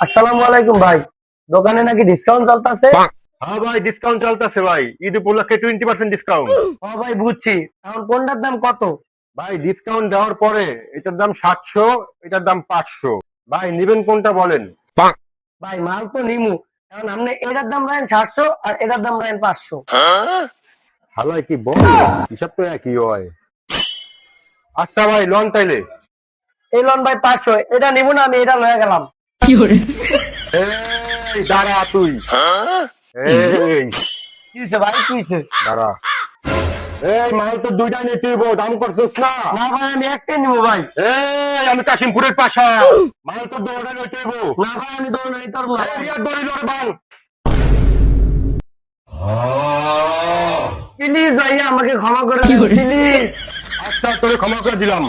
আসসালামু আলাইকুম ভাই, দোকানে নাকি ডিসকাউন্ট চলতেছে? হ্যাঁ ভাই, ডিসকাউন্ট চলতেছে ভাই। ঈদ উপলক্ষে 20% ডিসকাউন্ট। ও ভাই বুঝছি, এখন কোনটার দাম কত? ভাই ডিসকাউন্ট দেওয়ার পরে এটার দাম 700, এটার দাম 500। ভাই নিবেন কোনটা বলেন? ভাই মাল তো নিমু, এখন আপনি এটার দাম রাখেন 700 আর এটার দাম রাখেন 500। হালাই কি বল, হিসাব তো একই হয়। আচ্ছা ভাই, লন তাইলে। এই লন ভাই 500, এটা নিবো না, আমি এটা লয়ে গেলাম। এই দাঁড়া তুই, এই কি হয়েছে ভাই, কি হয়েছে? দাঁড়া। এই মাল তো দুইটা নিতে হইব, দাম করছিস না? না ভাই, আমি একটাই নিবো ভাই। এই আমি কাশিমপুরের পাশা, মাল তো দৌড়া নিতে হইব। না ভাই, আমি দৌড় নিতে পারবো না। এই রিয়াদ দড়ি লড় বাল। প্লিজ ভাই, আমাকে ক্ষমা করে দিন প্লিজ। আচ্ছা তোরে ক্ষমা করে দিলাম।